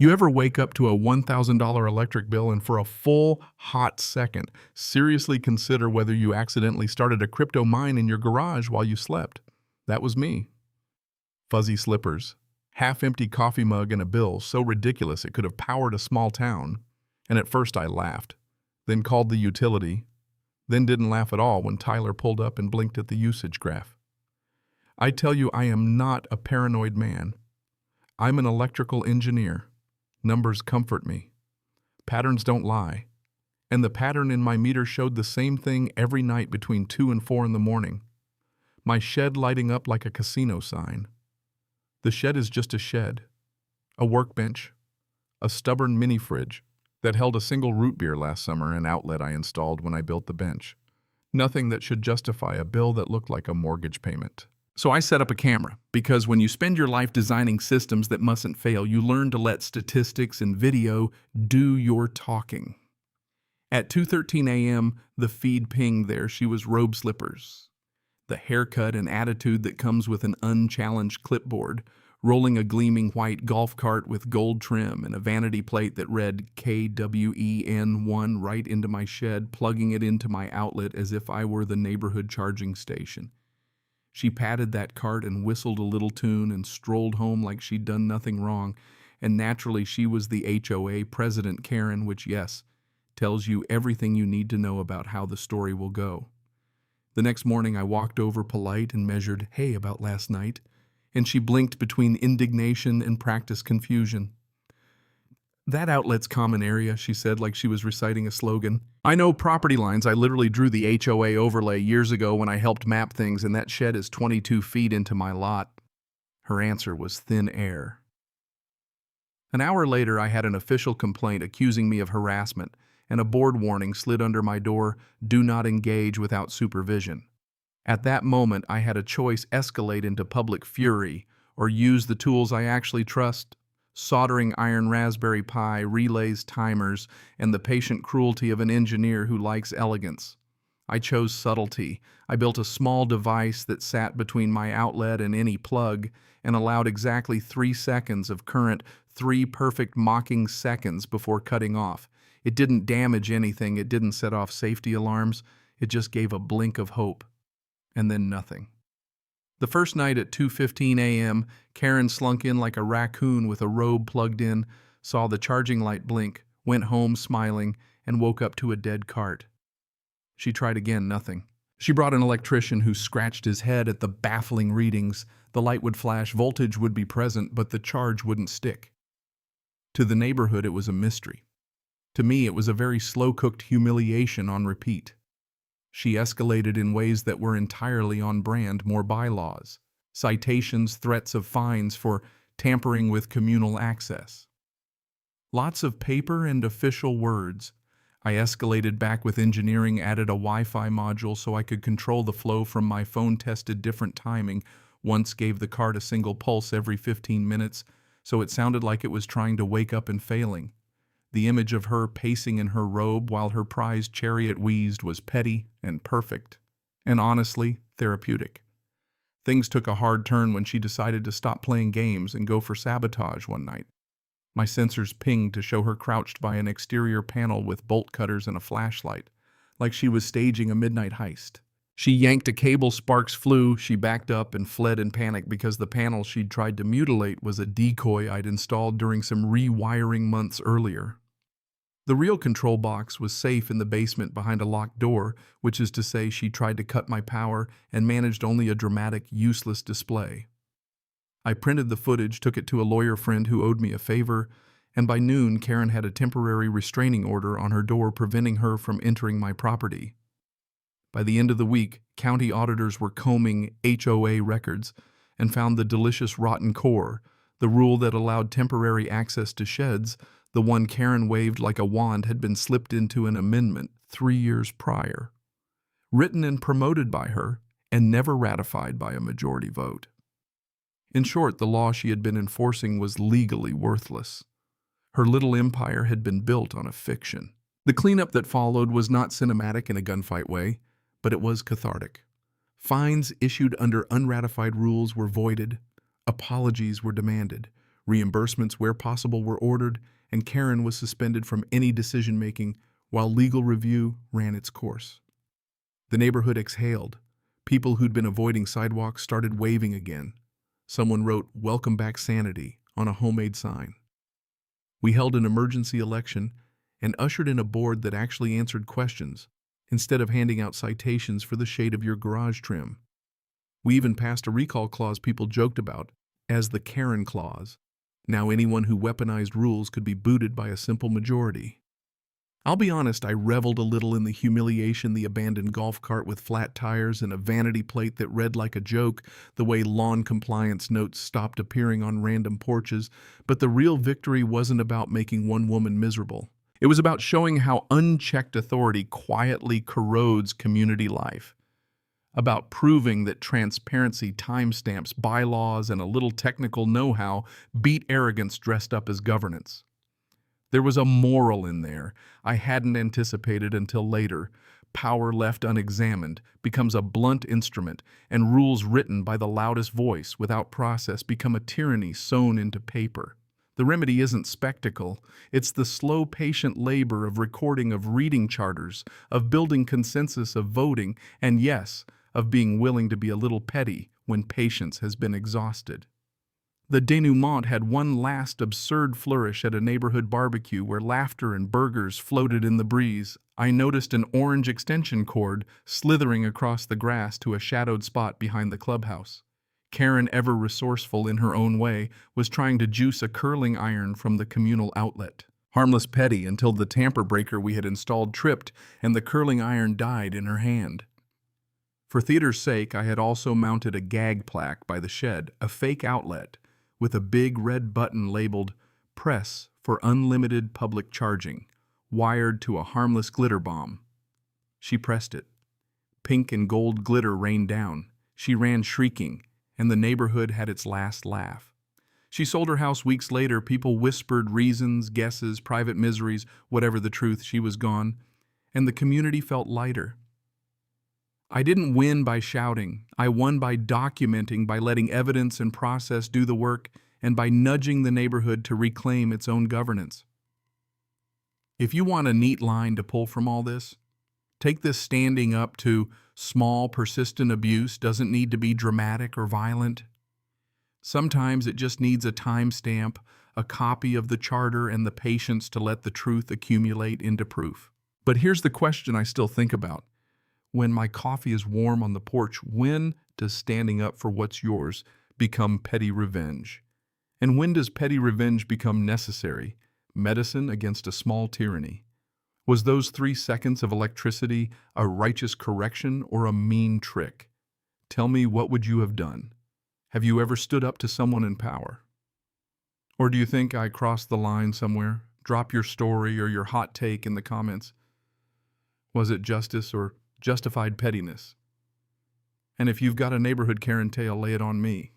You ever wake up to a $1,000 electric bill and for a full hot second, seriously consider whether you accidentally started a crypto mine in your garage while you slept? That was me. Fuzzy slippers, half-empty coffee mug, and a bill so ridiculous it could have powered a small town. And at first I laughed, then called the utility, then didn't laugh at all when Tyler pulled up and blinked at the usage graph. I tell you, I am not a paranoid man. I'm an electrical engineer. Numbers comfort me. Patterns don't lie. And the pattern in my meter showed the same thing every night between 2 and 4 in the morning. My shed lighting up like a casino sign. The shed is just a shed, a workbench, a stubborn mini fridge that held a single root beer last summer, an outlet I installed when I built the bench. Nothing that should justify a bill that looked like a mortgage payment. So I set up a camera, because when you spend your life designing systems that mustn't fail, you learn to let statistics and video do your talking. At 2:13 a.m., the feed pinged. There she was, robe slippers, the haircut and attitude that comes with an unchallenged clipboard, rolling a gleaming white golf cart with gold trim and a vanity plate that read KWEN1 right into my shed, plugging it into my outlet as if I were the neighborhood charging station. She patted that cart and whistled a little tune and strolled home like she'd done nothing wrong, and naturally she was the HOA President Karen, which, yes, tells you everything you need to know about how the story will go. The next morning I walked over polite and measured, "Hey, about last night," and she blinked between indignation and practiced confusion. "That outlet's common area," she said like she was reciting a slogan. "I know property lines. I literally drew the HOA overlay years ago when I helped map things, and that shed is 22 feet into my lot." Her answer was thin air. An hour later, I had an official complaint accusing me of harassment, and a board warning slid under my door: "Do not engage without supervision." At that moment, I had a choice: escalate into public fury or use the tools I actually trust: soldering iron Raspberry Pi, relays, timers, and the patient cruelty of an engineer who likes elegance. I chose subtlety. I built a small device that sat between my outlet and any plug and allowed exactly 3 seconds of current, 3 perfect mocking seconds before cutting off. It didn't damage anything. It didn't set off safety alarms. It just gave a blink of hope. And then nothing. The first night at 2:15 a.m., Karen slunk in like a raccoon with a robe plugged in, saw the charging light blink, went home smiling, and woke up to a dead cart. She tried again, nothing. She brought an electrician who scratched his head at the baffling readings. The light would flash, voltage would be present, but the charge wouldn't stick. To the neighborhood, it was a mystery. To me, it was a very slow-cooked humiliation on repeat. She escalated in ways that were entirely on brand: more bylaws, citations, threats of fines for tampering with communal access. Lots of paper and official words. I escalated back with engineering, added a Wi-Fi module so I could control the flow from my phone, tested different timing, once gave the cart a single pulse every 15 minutes so it sounded like it was trying to wake up and failing. The image of her pacing in her robe while her prized chariot wheezed was petty and perfect, and honestly therapeutic. Things took a hard turn when she decided to stop playing games and go for Sabotage one night. My sensors pinged to show her crouched by an exterior panel with bolt cutters and a flashlight, like she was staging a midnight heist. She yanked a cable, sparks flew, she backed up and fled in panic because the panel she'd tried to mutilate was a decoy I'd installed during some rewiring months earlier. The real control box was safe in the basement behind a locked door, which is to say she tried to cut my power and managed only a dramatic, useless display. I printed the footage, took it to a lawyer friend who owed me a favor, and by noon Karen had a temporary restraining order on her door preventing her from entering my property. By the end of the week, county auditors were combing HOA records and found the delicious rotten core, the rule that allowed temporary access to sheds. The one Karen waved like a wand had been slipped into an amendment 3 years prior, written and promoted by her, and never ratified by a majority vote. In short, the law she had been enforcing was legally worthless. Her little empire had been built on a fiction. The cleanup that followed was not cinematic in a gunfight way, but it was cathartic. Fines issued under unratified rules were voided. Apologies were demanded. Reimbursements where possible were ordered, and Karen was suspended from any decision-making while legal review ran its course. The neighborhood exhaled. People who'd been avoiding sidewalks started waving again. Someone wrote, "Welcome back sanity," on a homemade sign. We held an emergency election and ushered in a board that actually answered questions, instead of handing out citations for the shade of your garage trim. We even passed a recall clause people joked about as the Karen clause. Now anyone who weaponized rules could be booted by a simple majority. I'll be honest, I reveled a little in the humiliation, the abandoned golf cart with flat tires and a vanity plate that read like a joke, the way lawn compliance notes stopped appearing on random porches, but the real victory wasn't about making one woman miserable. It was about showing how unchecked authority quietly corrodes community life. About proving that transparency, timestamps, bylaws, and a little technical know-how beat arrogance dressed up as governance. There was a moral in there I hadn't anticipated until later. Power left unexamined becomes a blunt instrument, and rules written by the loudest voice without process become a tyranny sewn into paper. The remedy isn't spectacle. It's the slow, patient labor of recording, of reading charters, of building consensus, of voting, and yes, of being willing to be a little petty when patience has been exhausted. The denouement had one last absurd flourish at a neighborhood barbecue where laughter and burgers floated in the breeze. I noticed an orange extension cord slithering across the grass to a shadowed spot behind the clubhouse. Karen, ever resourceful in her own way, was trying to juice a curling iron from the communal outlet. Harmless petty until the tamper breaker we had installed tripped and the curling iron died in her hand. For theater's sake, I had also mounted a gag plaque by the shed, a fake outlet, with a big red button labeled "Press for Unlimited Public Charging," wired to a harmless glitter bomb. She pressed it. Pink and gold glitter rained down. She ran shrieking, and the neighborhood had its last laugh. She sold her house weeks later. People whispered reasons, guesses, private miseries, whatever the truth, she was gone, and the community felt lighter. I didn't win by shouting. I won by documenting, by letting evidence and process do the work, and by nudging the neighborhood to reclaim its own governance. If you want a neat line to pull from all this, take this: standing up to small, persistent abuse doesn't need to be dramatic or violent. Sometimes it just needs a timestamp, a copy of the charter, and the patience to let the truth accumulate into proof. But here's the question I still think about. When my coffee is warm on the porch, when does standing up for what's yours become petty revenge? And when does petty revenge become necessary, medicine against a small tyranny? Was those 3 seconds of electricity a righteous correction or a mean trick? Tell me, what would you have done? Have you ever stood up to someone in power? Or do you think I crossed the line somewhere? Drop your story or your hot take in the comments. Was it justice or justified pettiness? And if you've got a neighborhood Karen tale, lay it on me.